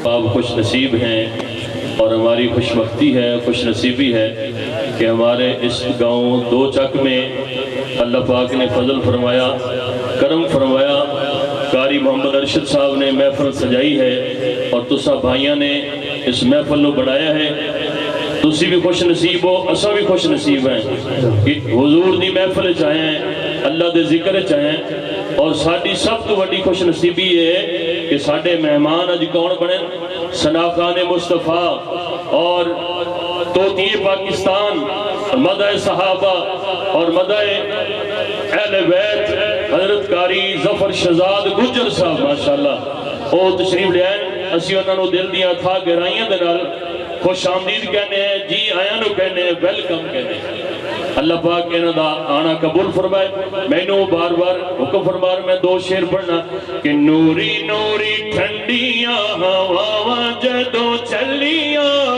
آپ خوش نصیب ہیں اور ہماری خوش بختی ہے، خوش نصیبی ہے کہ ہمارے اس گاؤں دو چک میں اللہ پاک نے فضل فرمایا، کرم فرمایا۔ قاری محمد ارشد صاحب نے محفل سجائی ہے اور تسا بھائیاں نے اس محفل کو بڑھایا ہے۔ تسی بھی خوش نصیب ہو، اسا بھی خوش نصیب ہیں کہ حضور دی محفل چاہیں، اللہ دے ذکر چاہیں، اور ساڑی سب تو بڑی خوش نصیبی ہے کہ ساڑے مہمان اج کون بنے؟ ثنا خان مصطفیٰ اور توتی پاکستان، مدح صحابہ اور مدح اہل بیت حضرت قاری ظفر شہزاد گجر صاحب ماشاءاللہ او تشریف لے آئیں۔ اسی انہوں نے دل دیا تھا گرائیاں دے نال خوش آمدید کہنے ہیں، جی آیاں نو کہنے ہیں، ویلکم کہنے ہیں۔ اللہ پاک انہوں دا آنا قبول فرمائے۔ میں نو بار بار حکم فرمار میں دو شعر پڑھنا کہ نوری نوری ٹھنڈیاں ہواواں جدوں چلیاں،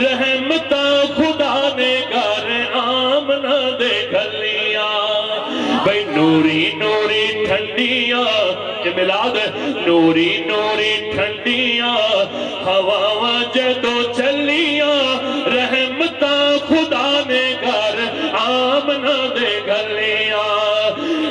رحمتہ خدا نے گھر آمنہ دے گھلیاں۔ بھئی نوری نوری ٹھنڈیاں، یہ ملاد ہے، نوری نوری ٹھنڈیاں ہواواں جدوں چلیاں، رحمتہ خدا نے گھر آمنہ دے گھلیاں۔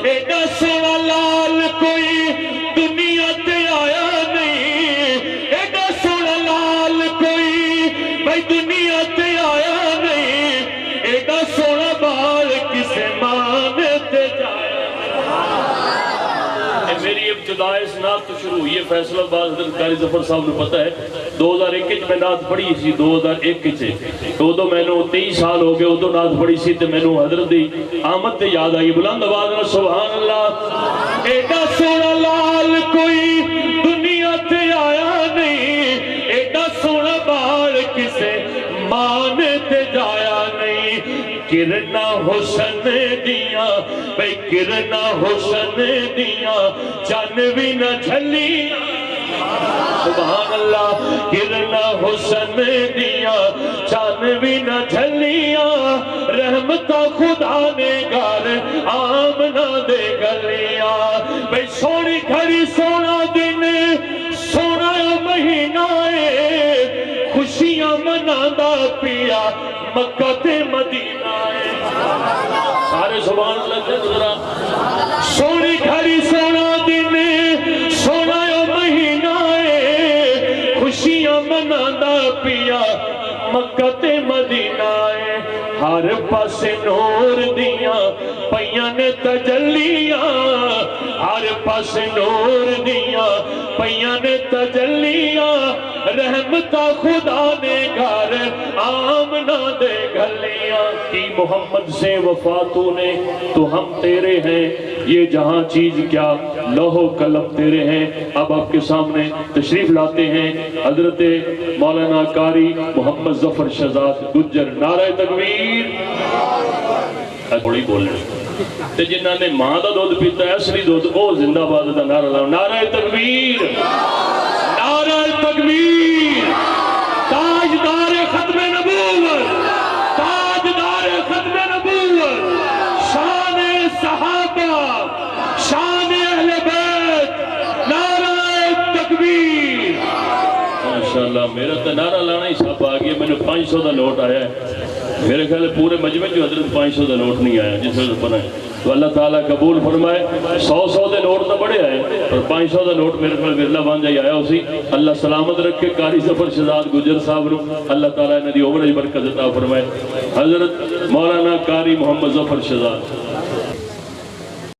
ایڈا سونا لال کوئی دنیا تے آیا نہیں، ایڈا سونا لال کوئی بھائی دنیا تے آیا نہیں، ایڈا سونا بال کسے مانے تے جایا۔ میری ابتداء اس نعت تو شروع ہوئی ہے فیصلہ آباد حضرت قاری ظفر صاحب نے پتہ ہے 2001 میں نعت پڑھی سی، 2001 سے تو ادو میں نو 23 سال ہو گئے، ادو نعت پڑھی سی تو میں نو حضرت دی آمد تے یاد آئی۔ بلند آواز میں سبحان اللہ۔ ایڈا سونا لال کوئی دنیا تے آیا نہیں، ایڈا سونا بال کسے مانے تے جایا نہیں۔ کرنا حسن دیاں بھئی کرنا حسن دیاں چن بھی نہ جھلیاں، سبحان اللہ۔ کرنا حسن دیاں چن بھی نہ جھلیاں، رحمتہ خدا نے گھر آمنہ دے گھلیاں۔ بھئی سونی گھڑی سونا دن سونا مہینہ ہے، خوشیاں مناندہ پیا مکہ تے مدینہ ہے۔ سارے سبحان اللہ سے ذرا سونی گھڑی سونا دن سونا مہینہ ہے، خوشیاں مناندہ پیا مکہ تے مدینہ ہے۔ ہر پاس نور دیاں پیاں نے تجلیاں، ہر پاس نور دیاں پیاں نے تجلیاں، رحمتہ خدا نے گھر آمنہ دے گھلیاں۔ کی محمد سے وفا تو نے تو ہم تیرے ہیں، یہ جہاں چیز کیا لوح قلم تیرے ہیں۔ اب آپ کے سامنے تشریف لاتے ہیں حضرت مولانا قاری محمد ظفر شہزاد گجر۔ نعرہ تکبیر۔ تھوڑی بولنے تے جنہاں نے ماں دا دودھ پیتا ہے اصلی دودھ او زندہ باد دا نعرہ لاؤ۔ نعرہ تکبیر، نعرہ تکبیر۔ تاجدار ختم نبوت، تاجدار ختم نبوت، شان صحابہ، شان اہل بیت، نعرہ تکبیر۔ ماشاءاللہ میرا تو نعرہ لانا ہی سب آ گیا۔ میں نے 500 دا نوٹ آیا ہے، میرے خیال پورے مجمع جو حضرت 500 دا نوٹ نہیں آیا جس وقت بنا ہے، تو اللہ تعالیٰ قبول فرمائے۔ 100 دے نوٹ تو بڑے آئے اور 500 دا نوٹ میرے خیال ورلہ بان جائی آیا اسی۔ اللہ سلامت رکھے قاری ظفر شہزاد گجر صاحب رو، اللہ تعالیٰ نے دی عمر برکت عطا فرمائے۔ حضرت مولانا قاری محمد ظفر شہزاد